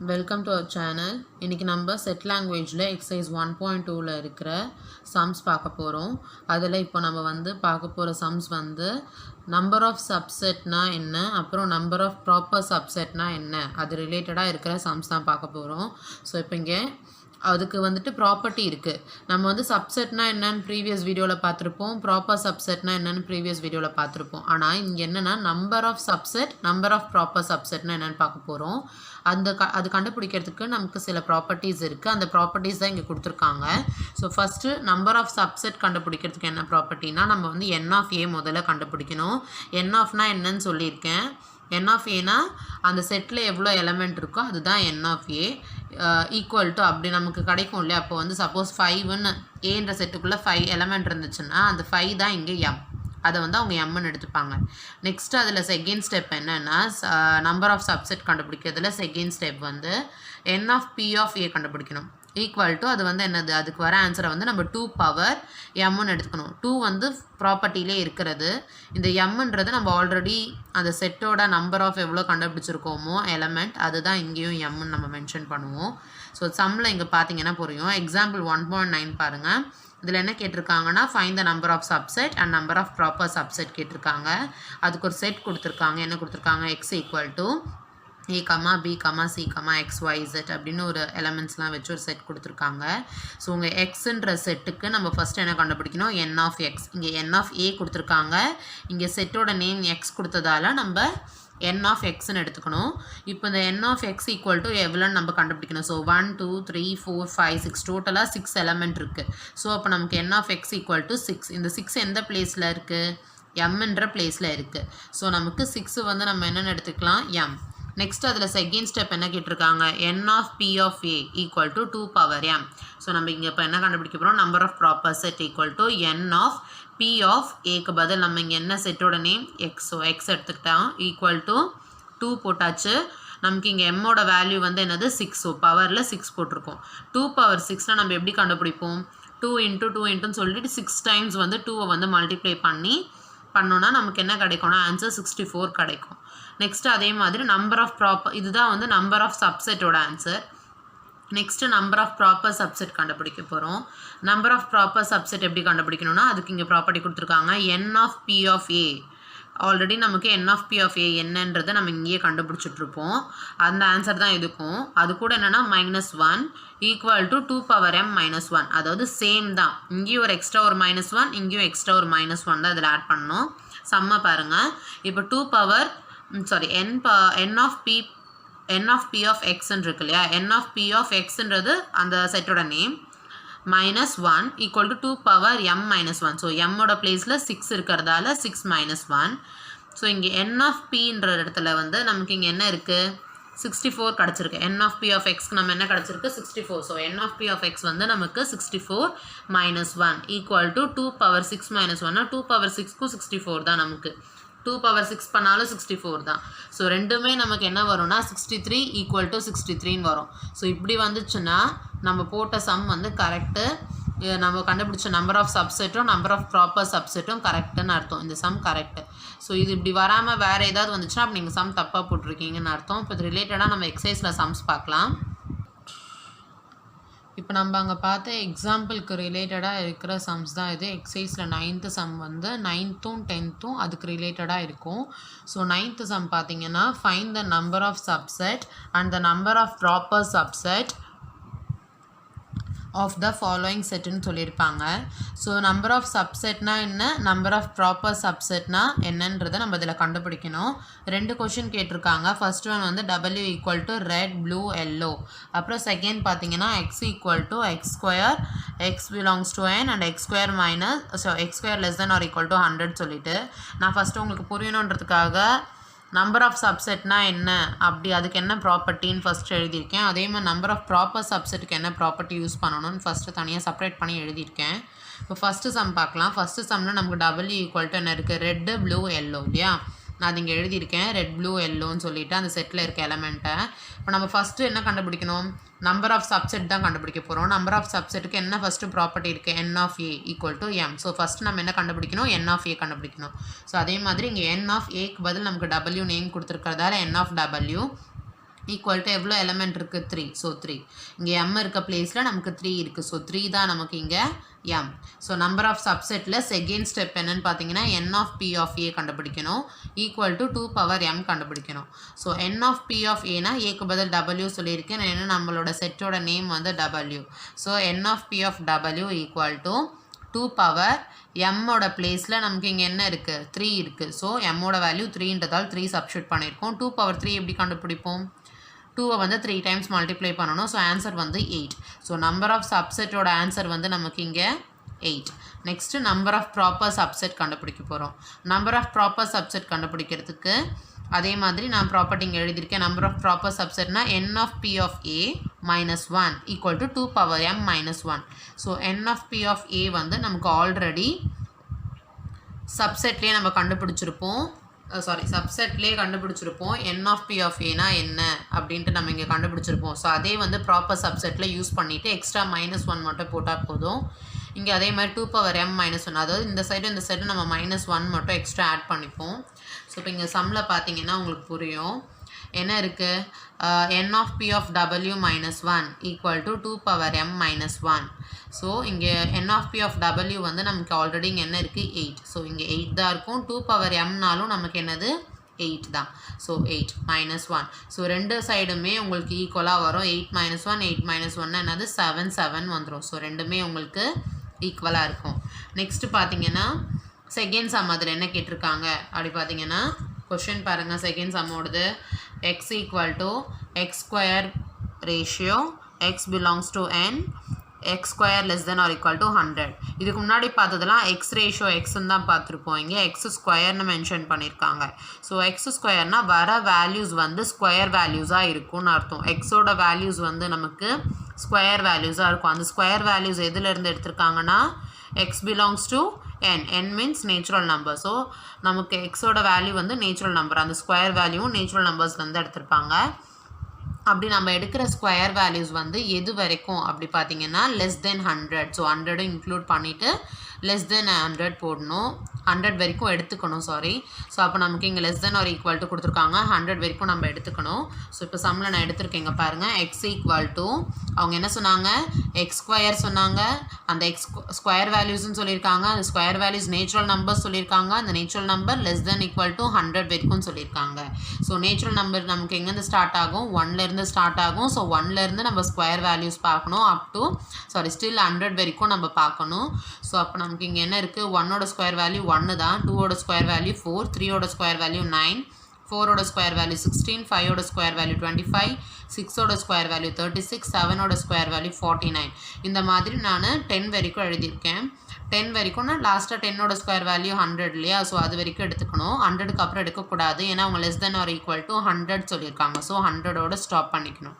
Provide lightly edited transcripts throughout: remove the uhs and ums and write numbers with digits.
Welcome to our channel. இன்றைக்கி நம்ம set லாங்குவேஜில் எக்ஸசைஸ் 1.2ல் இருக்கிற சம்ஸ் பார்க்க போகிறோம். அதில் இப்போ நம்ம பார்க்க போகிற சம்ஸ் நம்பர் ஆஃப் சப்செட்னா என்ன, அப்புறம் நம்பர் ஆஃப் ப்ராப்பர் சப்செட்னா என்ன, அது ரிலேட்டடாக இருக்கிற சம்ஸ் தான் பார்க்க போகிறோம். ஸோ இப்போ இங்கே அதுக்கு ப்ராப்பர்ட்டி இருக்குது. நம்ம சப்செட்னா என்னன்னு ப்ரீவியஸ் வீடியோவில் பார்த்துருப்போம், ப்ராப்பர் சப்செட்னா என்னன்னு ப்ரீவியஸ் வீடியோவில் பார்த்துருப்போம். ஆனால் இங்கே என்னென்னா number of subset, number of proper சப்செட்னா என்னென்னு பார்க்க போகிறோம். அது கண்டுபிடிக்கிறதுக்கு நமக்கு சில ப்ராப்பர்ட்டிஸ் இருக்குது. அந்த ப்ராப்பர்ட்டிஸ் தான் இங்கே கொடுத்துருக்காங்க. So first number of subset கண்டுபிடிக்கிறதுக்கு என்ன ப்ராப்பர்ட்டினா, நம்ம என் ஆஃப் ஏ முதல்ல கண்டுபிடிக்கணும். என் ஆஃப்னா என்னன்னு சொல்லியிருக்கேன். என் ஆஃப் ஏனா அந்த செட்டில் எவ்வளோ எலமெண்ட் இருக்கோ அதுதான் என் ஆஃப் ஏ. ஈக்குவல் டு அப்படி நமக்கு கிடைக்கும் இல்லையா. அப்போ சப்போஸ் 5ன்னு ஏன்ற செட்டுக்குள்ளே 5 எலமெண்ட் இருந்துச்சுன்னா அந்த 5 தான் இங்கே எம். அதை அவங்க எம்னு எடுத்துப்பாங்க. நெக்ஸ்ட்டு அதில் செகண்ட் ஸ்டெப் என்னென்னா, நம்பர் ஆஃப் சப்செட் கண்டுபிடிக்கிறதுல second step N of P of A கண்டுபிடிக்கணும். ஈக்குவல் டு அது என்னது, அதுக்கு வர ஆன்சரை நம்ம 2 பவர் எம்னு எடுத்துக்கணும். 2 ப்ராப்பர்ட்டிலே இருக்கிறது. இந்த எம்ன்றது நம்ம ஆல்ரெடி அந்த செட்டோட நம்பர் ஆஃப் எவ்வளோ கண்டுபிடிச்சிருக்கோமோ எலமெண்ட், அதுதான் இங்கேயும் எம்னு நம்ம மென்ஷன் பண்ணுவோம். ஸோ சம்மில் இங்கே பார்த்தீங்கன்னா புரியும். எக்ஸாம்பிள் 1.9 பாருங்கள். இதில் என்ன கேட்டிருக்காங்கன்னா, find the number of subset and number of proper subset கேட்டிருக்காங்க. அதுக்கு ஒரு செட் கொடுத்துருக்காங்க. என்ன கொடுத்துருக்காங்க, X equal to A comma B comma C comma X Y Z அப்படின்னு ஒரு எலமெண்ட்ஸ்லாம் வச்சு ஒரு செட் கொடுத்துருக்காங்க. ஸோ உங்கள் எக்ஸுன்ற செட்டுக்கு நம்ம ஃபஸ்ட்டு என்ன கண்டுபிடிக்கணும், என் ஆஃப் எக்ஸ். இங்கே என் ஆஃப் ஏ கொடுத்துருக்காங்க. இங்கே செட்டோட நேம் எக்ஸ் கொடுத்ததால நம்ம என் ஆஃப் எக்ஸ்ன்னு எடுத்துக்கணும். இப்போ இந்த என் ஆஃப் எக்ஸ் ஈக்குவல் டு எவ்வளோன்னு நம்ம கண்டுபிடிக்கணும். ஸோ 1 2 3 4 5 6 டோட்டலாக 6 எலமெண்ட் இருக்குது. ஸோ அப்போ நமக்கு N of x equal to 6. இந்த 6 எந்த பிளேஸில் இருக்குது, எம்ன்ற பிளேஸில் இருக்குது. ஸோ நமக்கு 6 நம்ம என்னென்னு எடுத்துக்கலாம், எம். நெக்ஸ்ட் அதில் செகண்ட் ஸ்டெப் என்ன கேட்டிருக்காங்க, N of P of A equal to 2 power M. So நம்ம இங்கே இப்போ என்ன கண்டுபிடிக்க போகிறோம், number of proper set equal to N of P of ஏக்கு பதில் நம்ம இங்கே என்ன செட்டோட நேம் எக்ஸ். ஸோ எக்ஸ் எடுத்துக்கிட்டோம். ஈக்குவல் டு 2 போட்டாச்சு. நமக்கு இங்கே எம்மோட வேல்யூ என்னது 6. ஸோ பவரில் 6 போட்டிருக்கோம். 2 பவர் 6னால் நம்ம எப்படி கண்டுபிடிப்போம், 2 இன்ட்டு 2 இன்ட்டுன்னு சொல்லிட்டு 6 டைம்ஸ் 2வை மல்டிப்ளை பண்ணோன்னா நமக்கு என்ன கிடைக்கும்னா ஆன்சர் 64 கிடைக்கும். நெக்ஸ்ட்டு அதே மாதிரி நம்பர் ஆஃப் ப்ராப்பர், இதுதான் நம்பர் ஆஃப் சப்செட்டோட answer. Next number of proper subset கண்டுபிடிக்க போகிறோம். நம்பர் ஆஃப் ப்ராப்பர் சப்செட் எப்படி கண்டுபிடிக்கணும்னா, அதுக்கு இங்கே ப்ராப்பர்ட்டி கொடுத்துருக்காங்க. N of P of A, already நமக்கு N of P of A என்னன்றதை நம்ம இங்கேயே கண்டுபிடிச்சிட்ருப்போம். அந்த ஆன்சர் தான் இதுக்கும். அது கூட என்னென்னா -1 ஈக்குவல் டு 2 பவர் எம் -1. அதாவது சேம் தான். இங்கேயும் ஒரு எக்ஸ்ட்ரா ஒரு -1, இங்கேயும் எக்ஸ்ட்ரா ஒரு -1 தான் இதில் ஆட் பண்ணணும். செம்ம பாருங்கள். இப்போ 2 power N of P of எக்ஸ்ன்னு இருக்கு இல்லையா. என் ஆஃப் பி ஆஃப் எக்ஸ்ன்றது அந்த செட்டோட name. -1 equal to 2 power M -1. So எம்மோட பிளேஸில் 6 இருக்கிறதால 6 -1. ஸோ இங்கே என் ஆஃப் பின்ற இடத்துல நமக்கு இங்கே என்ன இருக்குது, 64 கிடச்சிருக்கு. என் ஆஃப் பி ஆஃப் எக்ஸ்க்கு நம்ம என்ன கிடச்சிருக்கு, 64. So N of P of X நமக்கு 64 -1 ஈக்குவல் டு 2 பவர் 6 -1. 2 பவர் 6க்கும் 64 தான். நமக்கு 2 பவர் 6 பண்ணாலும் 64 தான். ஸோ ரெண்டுமே நமக்கு என்ன வரும்னா 63 ஈக்குவல் டு 63ன்னு வரும். ஸோ இப்படி வந்துச்சுன்னா நம்ம போட்ட சம் கரெக்டு. நம்ம கண்டுபிடிச்ச நம்பர் ஆஃப் சப்செட்டும் நம்பர் ஆஃப் ப்ராப்பர் சப்செட்டும் கரெக்டுன்னு அர்த்தம். இந்த சம் கரெக்டு. ஸோ இது இப்படி வராமல் வேறு ஏதாவது வந்துச்சுன்னா அப்போ நீங்கள் சம் தப்பாக போட்டிருக்கீங்கன்னு அர்த்தம். இப்போ இது ரிலேட்டடாக நம்ம எக்ஸசைஸில் சம்ஸ் பார்க்கலாம். இப்போ நம்ம அங்கே பார்த்த எக்ஸாம்பிளுக்கு ரிலேட்டடாக இருக்கிற சம்ஸ் தான் இது. எக்ஸசைஸில் 9th சம் 9th 10th அதுக்கு ரிலேட்டடாக இருக்கும். ஸோ 9th சம் பார்த்தீங்கன்னா, find the number of subset and the number of proper subset of the following செட்டுன்னு சொல்லியிருப்பாங்க. ஸோ நம்பர் ஆஃப் சப்செட்னா என்ன, நம்பர் ஆஃப் ப்ராப்பர் சப்செட்னா என்னன்றதை நம்ம இதில் கண்டுபிடிக்கணும். 2 கொஷின் கேட்டிருக்காங்க. First one W equal to red blue yellow. அப்புறம் செகண்ட் பார்த்தீங்கன்னா x equal to x square x belongs to n and x square x square less than or equal to 100 சொல்லிட்டு நான் first உங்களுக்கு புரியணுன்றதுக்காக நம்பர் ஆஃப் சப்செட்னா என்ன, அப்படி அதுக்கு என்ன ப்ராப்பர்ட்டின்னு first எழுதியிருக்கேன். அதே மாதிரி நம்பர் ஆஃப் ப்ராப்பர் சப்செட்டுக்கு என்ன ப்ராப்பர்ட்டி யூஸ் பண்ணணும்னு ஃபஸ்ட்டு தனியாக செப்பரேட் பண்ணி எழுதியிருக்கேன். இப்போ ஃபஸ்ட்டு சம் பார்க்கலாம். ஃபஸ்ட்டு சம்மில் நமக்கு W ஈக்குவல் டு என்ன இருக்குது, ரெட்டு ப்ளூ எல்லோ இல்லையா. நான் அது இங்கே எழுதியிருக்கேன், ரெட் ப்ளூ எல்லோன்னு சொல்லிவிட்டு அந்த செட்டில் இருக்க எலமெண்ட்டை. இப்போ நம்ம ஃபஸ்ட்டு என்ன கண்டுபிடிக்கணும், நம்பர் ஆஃப் சப்செட் தான் கண்டுபிடிக்க போகிறோம். நம்பர் ஆஃப் சப்செட்டுக்கு என்ன ஃபஸ்ட்டு ப்ராப்பர்ட்டி இருக்குது, N of A equal to M. So first நம்ம என்ன கண்டுபிடிக்கணும், என் ஆஃப் ஏ கண்டுபிடிக்கணும். ஸோ அதே மாதிரி இங்கே என் ஆஃப் ஏக்கு பதில் நமக்கு W நேம் கொடுத்துருக்கிறதால N of W equal to எவ்வளோ எலமெண்ட் இருக்குது 3 ஸோ 3 இங்கே m இருக்க பிளேஸில் நமக்கு 3 இருக்குது ஸோ 3 தான் நமக்கு இங்கே m ஸோ நம்பர் ஆஃப் சப்செட்டில் செகண்ட் ஸ்டெப் என்னன்னு பார்த்தீங்கன்னா n of p of a கண்டுபிடிக்கணும் ஈக்குவல் டு 2 பவர் m கண்டுபிடிக்கணும் so n of p of ஏனா ஏக்கு பதில் w சொல்லியிருக்கேன் ஏன்னா நம்மளோட செட்டோட நேம் வந்து w so n of p of w equal to 2 power எம்மோட பிளேஸில் நமக்கு இங்கே என்ன இருக்குது 3 இருக்குது ஸோ எம்மோட வேல்யூ 3ன்றதால் 3 சப்ஸ்டியூட் பண்ணியிருக்கோம் 2 பவர் 3 எப்படி கண்டுபிடிப்போம் 2 வந்து 3 டைம்ஸ் மல்டிப்ளை பண்ணணும் ஸோ ஆன்சர் வந்து 8 ஸோ நம்பர் ஆஃப் சப்செட்டோட ஆன்சர் வந்து நமக்கு இங்கே 8 next number of proper subset கண்டுபிடிக்க போகிறோம் நம்பர் ஆஃப் ப்ராப்பர் சப்செட் கண்டுபிடிக்கிறதுக்கு அதே மாதிரி நான் ப்ராப்பர்ட்டி இங்கே எழுதியிருக்கேன் நம்பர் ஆஃப் ப்ராப்பர் சப்செட்னா n of p of a minus 1 equal to 2 power m minus 1 so n of p of a வந்து நமக்கு ஆல்ரெடி சப்செட்லேயே நம்ம கண்டுபிடிச்சிருப்போம் சப்செட்லேயே கண்டுபிடிச்சிருப்போம் n ஆஃப் p ஆஃப் ஏனா என்ன அப்படின்ட்டு நம்ம இங்கே கண்டுபிடிச்சிருப்போம் ஸோ அதே வந்து ப்ராப்பர் சப்செட்டில் யூஸ் பண்ணிவிட்டு எக்ஸ்ட்ரா -1 மட்டும் போட்டால் போதும் இங்கே அதே மாதிரி 2 பவர் m மைனஸ் 1 அதாவது இந்த சைடு நம்ம -1 மட்டும் எக்ஸ்ட்ரா ஆட் பண்ணிப்போம் ஸோ இப்போ இங்கே சம்மில் பார்த்தீங்கன்னா உங்களுக்கு புரியும் என்ன இருக்குது n of p of w minus 1 equal to 2 power m minus 1 so இங்கே n of p of w வந்து நமக்கு ஆல்ரெடி இங்கே என்ன இருக்குது 8 ஸோ இங்கே 8 தான் இருக்கும் 2 பவர் mனாலும் நமக்கு என்னது 8 தான் ஸோ 8 மைனஸ் 1 ஸோ ரெண்டு சைடுமே உங்களுக்கு ஈக்குவலாக வரும் 8 மைனஸ் 1 8 மைனஸ் 1 என்னது 7 வந்துடும் ஸோ ரெண்டுமே உங்களுக்கு ஈக்குவலாக இருக்கும் நெக்ஸ்ட்டு பார்த்தீங்கன்னா செகண்ட் சம் அதில் என்ன கேட்டிருக்காங்க அப்படி பார்த்தீங்கன்னா கொஷின் பாருங்கள் செகண்ட் சம்மோடது x equal to x square ratio x belongs to n x square less than or equal to 100 இதுக்கு முன்னாடி பார்த்ததெல்லாம் எக்ஸ் ரேஷியோ எக்ஸ்ன்னு தான் பார்த்துருப்போம் இங்கே எக்ஸ் ஸ்கொயர்னு மென்ஷன் பண்ணியிருக்காங்க ஸோ எக்ஸ் ஸ்கொயர்னால் வர வேல்யூஸ் வந்து ஸ்கொயர் வேல்யூஸாக இருக்கும்னு அர்த்தம் எக்ஸோட வேல்யூஸ் வந்து நமக்கு ஸ்கொயர் வேல்யூஸாக இருக்கும் அந்த ஸ்கொயர் வேல்யூஸ் எதுலேருந்து எடுத்திருக்காங்கன்னா x belongs to n means natural number so நமக்கு எக்ஸோட வேல்யூ வந்து நேச்சுரல் நம்பர் அந்த ஸ்கொயர் வேல்யூவும் நேச்சுரல் நம்பர்ஸ்லேருந்து எடுத்திருப்பாங்க அப்படி நம்ம எடுக்கிற ஸ்கொயர் வேல்யூஸ் வந்து எது வரைக்கும் அப்படி பார்த்தீங்கன்னா லெஸ் தென் 100 ஸோ 100 இன்க்ளூட் பண்ணிவிட்டு லெஸ் தென் 100 போடணும் 100 வரைக்கும் எடுத்துக்கணும் ஸோ அப்போ நமக்கு இங்கே less than or equal to கொடுத்துருக்காங்க 100 வரைக்கும் நம்ம எடுத்துக்கணும் ஸோ இப்போ சம்மில் நான் எடுத்திருக்கேங்க பாருங்கள் எக்ஸ் ஈக்குவல் டு அவங்க என்ன சொன்னாங்க எக்ஸ் ஸ்கொயர் சொன்னாங்க அந்த எக்ஸ் ஸ்கொயர் வேல்யூஸ்ன்னு சொல்லியிருக்காங்க அந்த ஸ்கொயர் வேல்யூஸ் நேச்சுரல் நம்பர்ஸ் சொல்லியிருக்காங்க அந்த natural number less then equal to 100 வரைக்கும் சொல்லியிருக்காங்க ஸோ நேச்சுரல் நம்பர் நமக்கு எங்கேருந்து ஸ்டார்ட் ஆகும் 1லேருந்து ஸ்டார்ட் ஆகும் ஸோ 1லேருந்து நம்ம ஸ்கொயர் வேல்யூஸ் பார்க்கணும் அப் டு ஸ்டில் 100 வரைக்கும் நம்ம பார்க்கணும் ஸோ அப்போ நமக்கு இங்கே என்ன இருக்குது 1ஓட ஸ்கொயர் வேல்யூ 1 தான் 2ஓட ஸ்கொயர் வேல்யூ 4 3ஓட ஸ்கொயர் வேல்யூ 9 4ஓட ஸ்கொயர் வேல்யூ 16 5ஓட ஸ்கொயர் வேல்யூ 25 6ஓட ஸ்கொயர் வேல்யூ 36 7ஓட ஸ்கொயர் வேல்யூ 49 இந்த மாதிரி நான் 10 வரைக்கும் எழுதியிருக்கேன் 10 வரைக்கும் நான் லாஸ்ட்டாக 10ஓட ஸ்கொயர் வேல்யூ 100 இல்லையா ஸோ அது வரைக்கும் எடுத்துக்கணும் 100க்கு அப்புறம் எடுக்கக்கூடாது ஏன்னா அவங்க less than or equal to 100 சொல்லியிருக்காங்க ஸோ 100ஓட ஸ்டாப் பண்ணிக்கணும்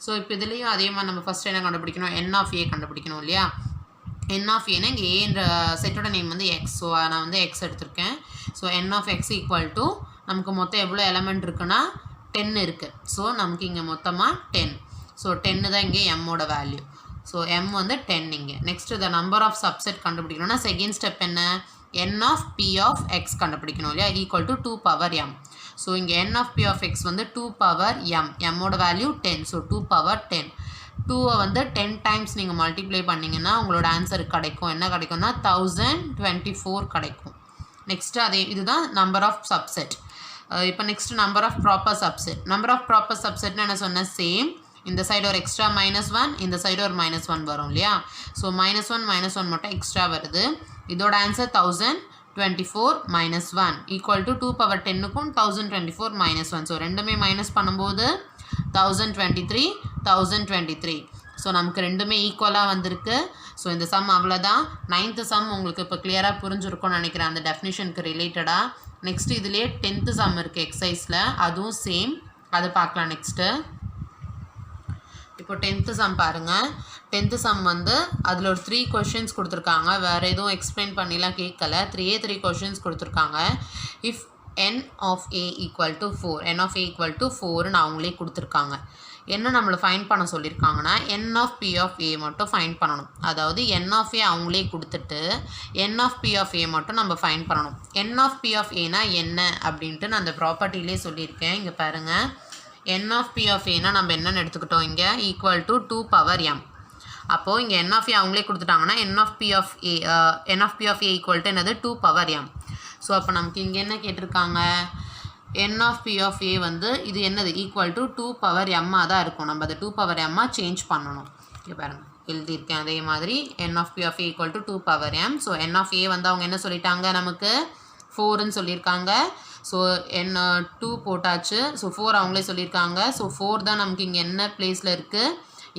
ஸோ இப்போ இதுலேயும் அதே மாதிரி நம்ம ஃபஸ்ட் என்ன கண்டுபிடிக்கணும் n ஆஃப் a கண்டுபிடிக்கணும் இல்லையா n ஆஃப் ஏன்னா இங்கே ஏன்ற செட்டோட நேம் வந்து எக்ஸ் ஸோ நான் வந்து எக்ஸ் எடுத்திருக்கேன் so n of x equal to நமக்கு மொத்தம் எவ்வளோ எலமெண்ட் இருக்குன்னா 10 இருக்குது ஸோ நமக்கு இங்கே மொத்தமாக 10 ஸோ 10 தான் இங்கே எம்மோட வேல்யூ ஸோ m வந்து 10 இங்கே next the number of subset கண்டுபிடிக்கணும்னா செகண்ட் ஸ்டெப் என்ன n of p of x கண்டுபிடிக்கணும் இல்லையா equal to 2 power m so இங்கே n of p of x வந்து 2 பவர் m எம்மோட வேல்யூ 10 ஸோ 2 பவர் 10 2 வந்து 10 டைம்ஸ் நீங்கள் மல்டிப்ளை பண்ணிங்கன்னா உங்களோட ஆன்சர் கிடைக்கும் என்ன கிடைக்கும்னா 1024 கிடைக்கும் நெக்ஸ்ட்டு அதே இதுதான் நம்பர் ஆஃப் சப்செட் இப்போ next number of proper subset number of proper சப்செட்னு என்ன சொன்னேன் சேம் இந்த சைடு ஒரு எக்ஸ்ட்ரா -1 இந்த சைடு ஒரு -1 வரும் இல்லையா ஸோ -1 மட்டும் எக்ஸ்ட்ரா வருது இதோட ஆன்சர் 1024 -1 ஈக்குவல் டு 2 பவர் 10க்கும் 1024 -1 ஸோ ரெண்டுமே மைனஸ் பண்ணும்போது 1023 ஸோ நமக்கு ரெண்டுமே ஈக்குவலாக வந்திருக்கு ஸோ இந்த சம் அவ்வளோதான் 9th சம் உங்களுக்கு இப்போ கிளியராக புரிஞ்சிருக்கும்னு நினைக்கிறேன் அந்த டெஃபினிஷனுக்கு ரிலேட்டடாக நெக்ஸ்ட் இதுலேயே 10th சம் இருக்குது எக்ஸசைஸில் அதுவும் சேம் அது பார்க்கலாம் நெக்ஸ்ட்டு இப்போ 10th சம் பாருங்கள் 10th சம் வந்து அதில் ஒரு 3 கொஷின்ஸ் கொடுத்துருக்காங்க வேறு எதுவும் எக்ஸ்பிளைன் பண்ணிலாம் கேட்கல 3 கொஷின்ஸ் கொடுத்துருக்காங்க if n of a equal to 4 n of a equal to 4ன்னு அவங்களே கொடுத்துருக்காங்க என்ன நம்மளை ஃபைண்ட் பண்ண சொல்லியிருக்காங்கன்னா n of p of a மட்டும் ஃபைண்ட் பண்ணணும் அதாவது n ஆஃப் a அவங்களே கொடுத்துட்டு n of p of a மட்டும் நம்ம ஃபைண்ட் பண்ணணும் n ஆஃப் p ஆஃப் ஏனா என்ன அப்படின்ட்டு நான் அந்த ப்ராப்பர்ட்டிலே சொல்லியிருக்கேன் இங்கே பாருங்கள் n of p of a னா நம்ம என்னன்னு எடுத்துக்கிட்டோம் இங்கே ஈக்குவல் டு 2 பவர் m. அப்போது இங்கே n of a அவங்களே கொடுத்துட்டாங்கன்னா n of p of a equal to என்னது 2 பவர் m. ஸோ அப்போ நமக்கு இங்கே என்ன கேட்டிருக்காங்க, n of p of a வந்து இது என்னது ஈக்குவல் டு 2 பவர் m-ஆக தான் இருக்கும். நம்ம அதை 2 பவர் m-ஆ சேஞ்ச் பண்ணணும். இங்கே பாருங்கள் எழுதியிருக்கேன் அதே மாதிரி n of p of a equal to 2 power m. So n of a வந்து அவங்க என்ன சொல்லிட்டாங்க நமக்கு 4ன்னு சொல்லியிருக்காங்க. ஸோ n 2 போட்டாச்சு. ஸோ 4 அவங்களே சொல்லியிருக்காங்க. ஸோ 4 தான் நமக்கு இங்கே என்ன பிளேஸில் இருக்குது,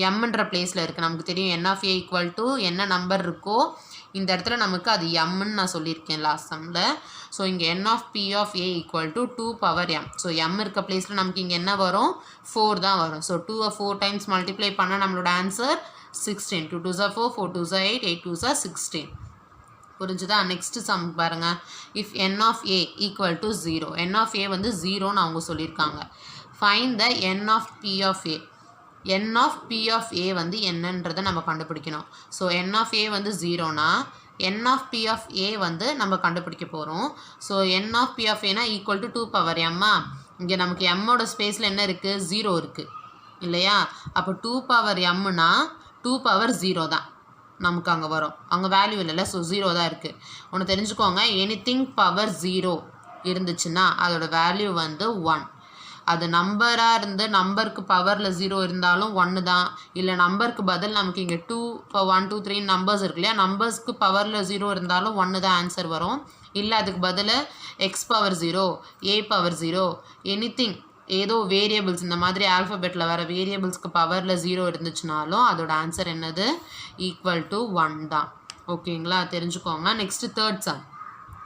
எம்ன்ற பிளேஸில் இருக்குது. நமக்கு தெரியும் n of a equal to என்ன நம்பர் இருக்கோ இந்த இடத்துல நமக்கு அது எம்ன்னு நான் சொல்லியிருக்கேன் லாஸ்ட் சம்மில். ஸோ இங்கே n of p of a equal to 2 power m. So m இருக்க பிளேஸில் நமக்கு இங்கே என்ன வரும், 4 தான் வரும். ஸோ 2 4 டைம்ஸ் மல்டிப்ளை பண்ணால் நம்மளோட answer 16. 2 2s are 4, 4 2s are 8, 8 2s are 16. புரிஞ்சுதா? நெக்ஸ்ட் சம் பாருங்கள். If n of a equal to 0, n of a வந்து 0ன்னு அவங்க சொல்லியிருக்காங்க. Find the n of p of a. n of p of a வந்து என்னன்றதை நம்ம கண்டுபிடிக்கணும். ஸோ n of a வந்து 0னா n of p of a வந்து நம்ம கண்டுபிடிக்க போகிறோம். So n of p of a னா ஈக்குவல் டு 2 பவர் m-ஆ. இங்கே நமக்கு m-ஓட ஸ்பேஸில் என்ன இருக்குது, 0 இருக்குது இல்லையா? அப்போ 2 பவர் m-னா 2 பவர் 0 தான் நமக்கு அங்கே வரும். அங்கே வேல்யூ இல்லைல்ல, ஸோ 0 தான் இருக்குது. ஒன்று தெரிஞ்சுக்கோங்க, எனிதிங் பவர் 0 இருந்துச்சுன்னா அதோட வேல்யூ வந்து 1. அது நம்பராக இருந்து நம்பருக்கு பவரில் 0 இருந்தாலும் 1 தான். இல்லை நம்பருக்கு பதில் நமக்கு இங்கே 2 இப்போ 1 2 3 நம்பர்ஸ் இருக்கு இல்லையா, நம்பர்ஸ்க்கு பவரில் 0 இருந்தாலும் 1 தான் ஆன்சர் வரும். இல்லை அதுக்கு பதில் X power 0, a power 0, anything ஏதோ வேரியபிள்ஸ் இந்த மாதிரி ஆல்ஃபபெட்டில் வர வேரியபிள்ஸ்க்கு பவரில் 0 இருந்துச்சுனாலும் அதோட ஆன்சர் என்னது, ஈக்குவல் டு 1 தான். ஓகேங்களா, தெரிஞ்சுக்கோங்க. Next third sum.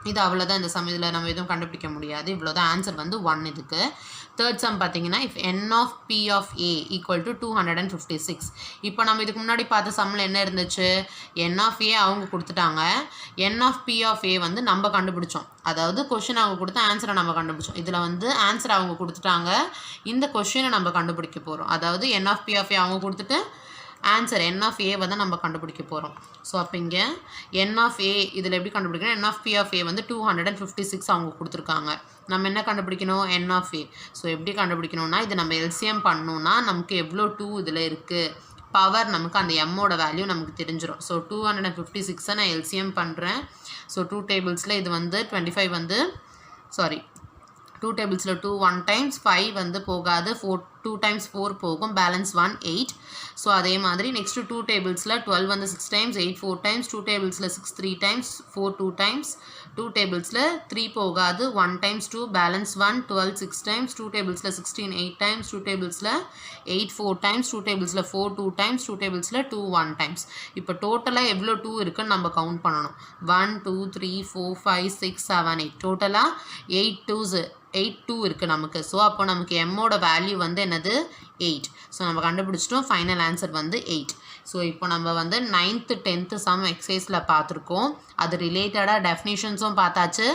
இது அவ்வளோதான் இந்த சம். இதில் நம்ம எதுவும் கண்டுபிடிக்க முடியாது. இவ்வளோதான் ஆன்சர் வந்து 1 இதுக்கு. தேர்ட் சம் பார்த்தீங்கன்னா, if n of p of a equal to 256. இப்போ நம்ம இதுக்கு முன்னாடி பார்த்த சம்மில் என்ன இருந்துச்சு, n of a அவங்க கொடுத்துட்டாங்க, n of p of a வந்து நம்ம கண்டுபிடிச்சோம். அதாவது கொஷின் அவங்க கொடுத்த ஆன்சரை நம்ம கண்டுபிடிச்சோம். இதில் வந்து ஆன்சர் அவங்க கொடுத்துட்டாங்க, இந்த கொஷினை நம்ம கண்டுபிடிக்க போகிறோம். அதாவது n of p of a அவங்க கொடுத்துட்டு ஆன்சர் n of a வந்து நம்ம கண்டுபிடிக்க போகிறோம். ஸோ அப்போ இங்கே n of a இதில் எப்படி கண்டுபிடிக்கணும், n of p of a வந்து 256 அவங்க கொடுத்துருக்காங்க. நம்ம என்ன கண்டுபிடிக்கணும், n of a. ஸோ எப்படி கண்டுபிடிக்கணும்னா, இது நம்ம எல்சிஎம் பண்ணணும்னா நமக்கு எவ்வளோ 2 இதில் இருக்குது, பவர் நமக்கு அந்த m-ஓட வேல்யூ நமக்கு தெரிஞ்சிடும். ஸோ 256 நான் எல்சிஎம் பண்ணுறேன். ஸோ 2 டேபிள்ஸில் இது வந்து 25 வந்து 2 டேபிள்ஸில் 2 1 டைம்ஸ் 5 வந்து போகாது, 2 டைம்ஸ் 4 போகும், பேலன்ஸ் 1 8. ஸோ அதே மாதிரி நெக்ஸ்ட்டு 2 டேபிள்ஸில் 12 வந்து 6 டைம்ஸ், 8 4 டைம்ஸ், 2 டேபிள்ஸில் 6 3 டைம்ஸ், 4 2 டைம்ஸ், 2 டேபிள்ஸில் 3 போகாது, 1 times 2 balance 1, 12 6 times, 2 டேபிள்ஸில் 16 8 times, 2 டேபிள்ஸில் 8 4 times, 2 டேபிள்ஸில் 4 2 times, 2 டேபிள்ஸில் 2 1 times. இப்போ டோட்டலாக எவ்வளோ 2 இருக்குன்னு நம்ம கவுண்ட் பண்ணணும். 1 2 3 4 5 6 7 8 டோட்டலாக 8 2 இருக்குது நமக்கு. ஸோ அப்போ நமக்கு m-ஓட வேல்யூ வந்து என்னது 8. ஸோ நம்ம கண்டுபிடிச்சிட்டோம், ஃபைனல் ஆன்சர் வந்து 8. ஸோ இப்போ நம்ம வந்து 9th 10th சம் எக்ஸசைஸில் பார்த்துருக்கோம். அது ரிலேட்டடாக டெஃபினிஷன்ஸும் பார்த்தாச்சு,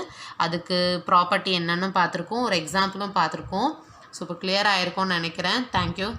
அதுக்கு ப்ராப்பர்ட்டி என்னென்னு பார்த்துருக்கோம், ஒரு எக்ஸாம்பிளும் பார்த்துருக்கோம். ஸோ இப்போ கிளியர் ஆகிருக்கும்னு நினைக்கிறேன். தேங்க்யூ.